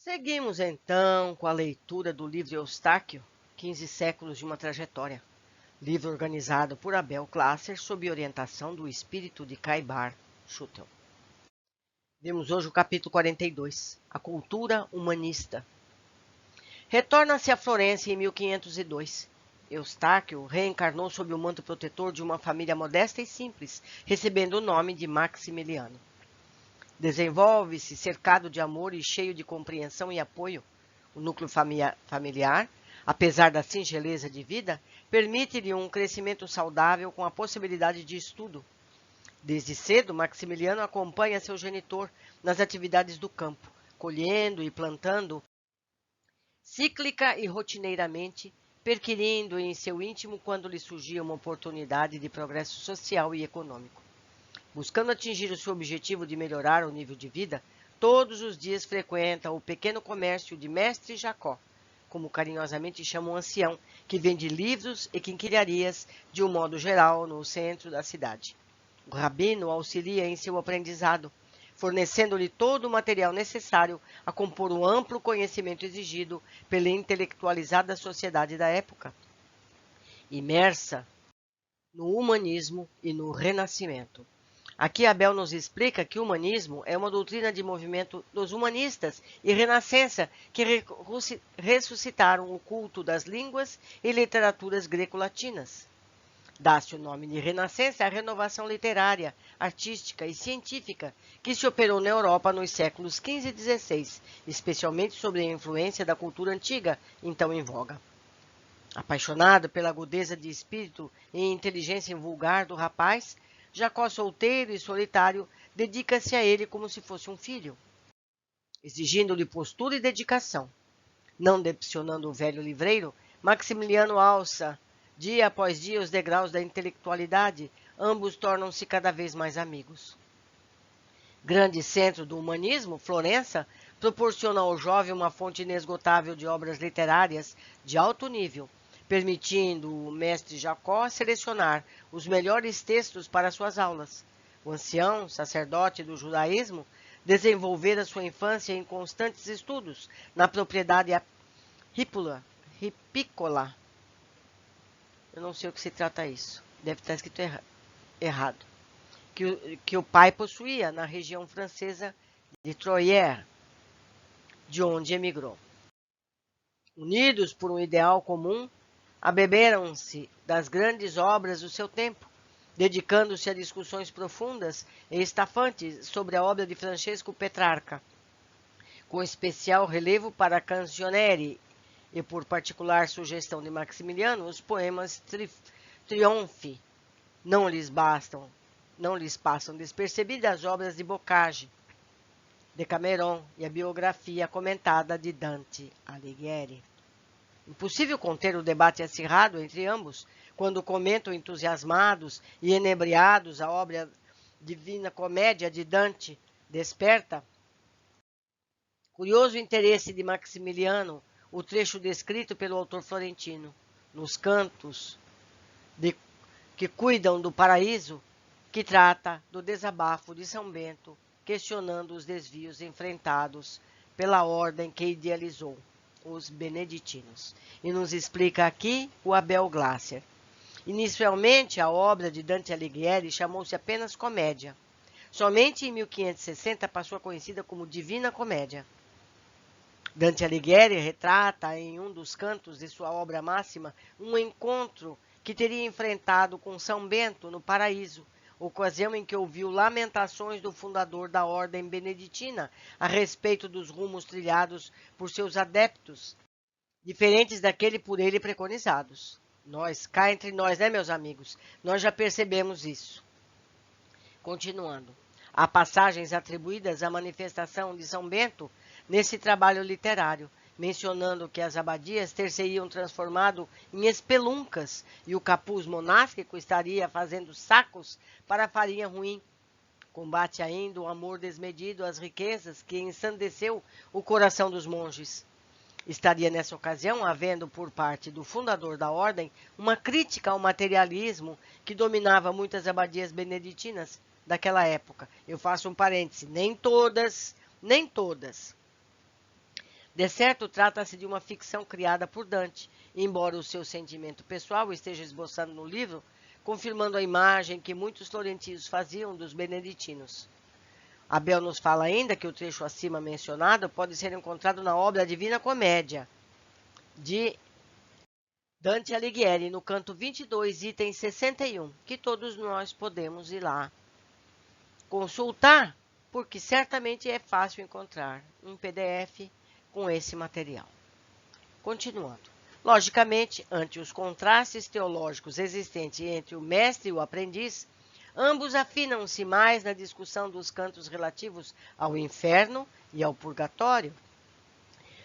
Seguimos então com a leitura do livro Eustáquio, 15 séculos de uma trajetória, livro organizado por Abel Glasser sob orientação do espírito de Caibar Schutel. Vimos hoje o capítulo 42, a cultura humanista. Retorna-se a Florença em 1502. Eustáquio reencarnou sob o manto protetor de uma família modesta e simples, recebendo o nome de Maximiliano. Desenvolve-se cercado de amor e cheio de compreensão e apoio. O núcleo familiar, apesar da singeleza de vida, permite-lhe um crescimento saudável com a possibilidade de estudo. Desde cedo, Maximiliano acompanha seu genitor nas atividades do campo, colhendo e plantando cíclica e rotineiramente, perquirindo em seu íntimo quando lhe surgia uma oportunidade de progresso social e econômico. Buscando atingir o seu objetivo de melhorar o nível de vida, todos os dias frequenta o pequeno comércio de Mestre Jacó, como carinhosamente chama o ancião, que vende livros e quinquilharias de um modo geral no centro da cidade. O rabino auxilia em seu aprendizado, fornecendo-lhe todo o material necessário a compor o amplo conhecimento exigido pela intelectualizada sociedade da época, imersa no humanismo e no renascimento. Aqui Abel nos explica que o humanismo é uma doutrina de movimento dos humanistas e renascença que ressuscitaram o culto das línguas e literaturas greco-latinas. Dá-se o nome de renascença à renovação literária, artística e científica que se operou na Europa nos séculos XV e XVI, especialmente sob a influência da cultura antiga, então em voga. Apaixonado pela agudeza de espírito e inteligência vulgar do rapaz, Jacó, solteiro e solitário, dedica-se a ele como se fosse um filho, exigindo-lhe postura e dedicação. Não decepcionando o velho livreiro, Maximiliano alça, dia após dia, os degraus da intelectualidade, ambos tornam-se cada vez mais amigos. Grande centro do humanismo, Florença proporciona ao jovem uma fonte inesgotável de obras literárias de alto nível, permitindo o mestre Jacó selecionar os melhores textos para suas aulas. O ancião, sacerdote do judaísmo, desenvolvera sua infância em constantes estudos na propriedade ripícola. Eu não sei o que se trata isso. Deve estar escrito errado. Que o pai possuía na região francesa de Troyes, de onde emigrou. Unidos por um ideal comum, abeberam-se das grandes obras do seu tempo, dedicando-se a discussões profundas e estafantes sobre a obra de Francesco Petrarca, com especial relevo para Canzoniere e, por particular sugestão de Maximiliano, os poemas Triomphe. Não lhes passam despercebidas as obras de Boccaccio, Decameron e a biografia comentada de Dante Alighieri. Impossível conter o debate acirrado entre ambos, quando comentam entusiasmados e enebriados a obra Divina Comédia de Dante, desperta curioso interesse de Maximiliano o trecho descrito pelo autor florentino. Nos cantos que cuidam do paraíso, que trata do desabafo de São Bento, questionando os desvios enfrentados pela ordem que idealizou, os beneditinos. E nos explica aqui o Abel Glasser. Inicialmente, a obra de Dante Alighieri chamou-se apenas Comédia. Somente em 1560 passou a conhecida como Divina Comédia. Dante Alighieri retrata em um dos cantos de sua obra máxima um encontro que teria enfrentado com São Bento no paraíso, ocasião em que ouviu lamentações do fundador da ordem beneditina a respeito dos rumos trilhados por seus adeptos, diferentes daquele por ele preconizados. Cá entre nós, né, meus amigos? Nós já percebemos isso. Continuando. Há passagens atribuídas à manifestação de São Bento nesse trabalho literário, mencionando que as abadias ter-se-iam transformado em espeluncas e o capuz monástico estaria fazendo sacos para a farinha ruim. Combate ainda o amor desmedido às riquezas que ensandeceu o coração dos monges. Estaria nessa ocasião havendo por parte do fundador da ordem uma crítica ao materialismo que dominava muitas abadias beneditinas daquela época. Eu faço um parêntese, nem todas. De certo, trata-se de uma ficção criada por Dante, embora o seu sentimento pessoal esteja esboçado no livro, confirmando a imagem que muitos florentinos faziam dos beneditinos. Abel nos fala ainda que o trecho acima mencionado pode ser encontrado na obra Divina Comédia, de Dante Alighieri, no canto 22, item 61, que todos nós podemos ir lá consultar, porque certamente é fácil encontrar um PDF com esse material. Continuando. Logicamente, ante os contrastes teológicos existentes entre o mestre e o aprendiz, ambos afinam-se mais na discussão dos cantos relativos ao inferno e ao purgatório,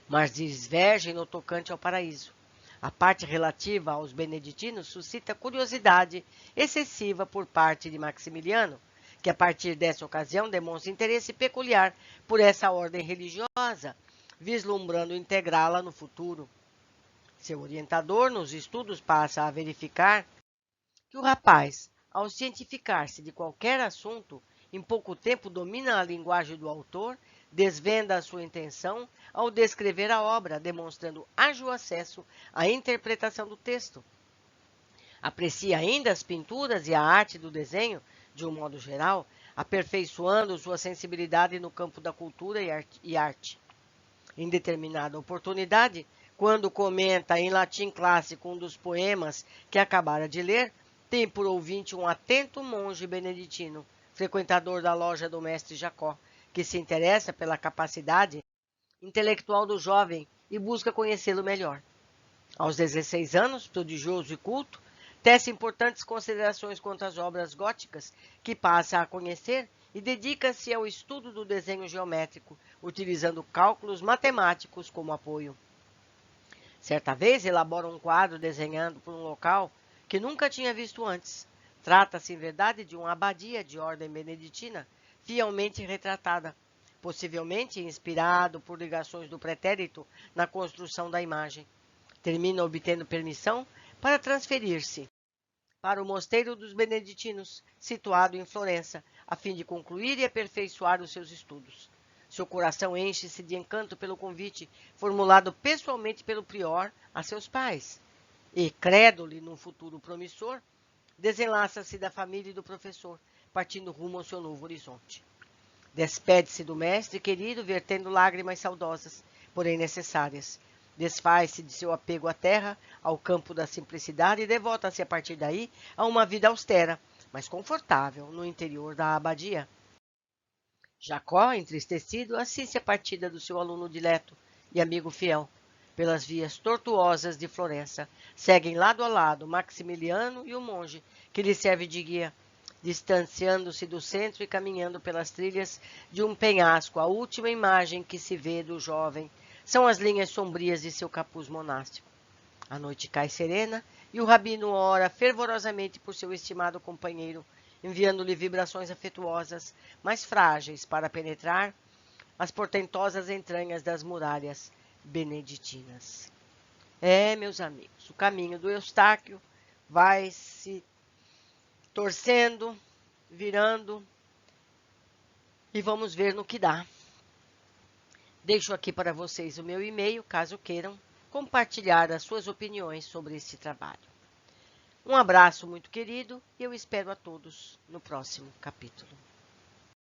mas divergem no tocante ao paraíso. A parte relativa aos beneditinos suscita curiosidade excessiva por parte de Maximiliano, que a partir dessa ocasião demonstra interesse peculiar por essa ordem religiosa, vislumbrando integrá-la no futuro. Seu orientador nos estudos passa a verificar que o rapaz, ao cientificar-se de qualquer assunto, em pouco tempo domina a linguagem do autor, desvenda a sua intenção ao descrever a obra, demonstrando ágil acesso à interpretação do texto. Aprecia ainda as pinturas e a arte do desenho, de um modo geral, aperfeiçoando sua sensibilidade no campo da cultura e arte. Em determinada oportunidade, quando comenta em latim clássico um dos poemas que acabara de ler, tem por ouvinte um atento monge beneditino, frequentador da loja do mestre Jacó, que se interessa pela capacidade intelectual do jovem e busca conhecê-lo melhor. Aos 16 anos, prodigioso e culto, tece importantes considerações quanto às obras góticas, que passa a conhecer e dedica-se ao estudo do desenho geométrico, utilizando cálculos matemáticos como apoio. Certa vez elabora um quadro desenhando por um local que nunca tinha visto antes. Trata-se, em verdade, de uma abadia de ordem beneditina, fielmente retratada, possivelmente inspirado por ligações do pretérito na construção da imagem. Termina obtendo permissão para transferir-se para o Mosteiro dos Beneditinos, situado em Florença, a fim de concluir e aperfeiçoar os seus estudos. Seu coração enche-se de encanto pelo convite formulado pessoalmente pelo prior a seus pais. E, crédulo num futuro promissor, desenlaça-se da família e do professor, partindo rumo ao seu novo horizonte. Despede-se do mestre querido, vertendo lágrimas saudosas, porém necessárias. Desfaz-se de seu apego à terra, ao campo da simplicidade e devota-se a partir daí a uma vida austera, mas confortável, no interior da abadia. Jacó, entristecido, assiste a partida do seu aluno dileto e amigo fiel. Pelas vias tortuosas de Florença, seguem lado a lado Maximiliano e o monge, que lhe serve de guia, distanciando-se do centro e caminhando pelas trilhas de um penhasco. A última imagem que se vê do jovem são as linhas sombrias de seu capuz monástico. A noite cai serena e o rabino ora fervorosamente por seu estimado companheiro, enviando-lhe vibrações afetuosas, mas frágeis para penetrar as portentosas entranhas das muralhas beneditinas. Meus amigos, o caminho do Eustáquio vai se torcendo, virando, e vamos ver no que dá. Deixo aqui para vocês o meu e-mail, caso queiram compartilhar as suas opiniões sobre esse trabalho. Um abraço muito querido e eu espero a todos no próximo capítulo.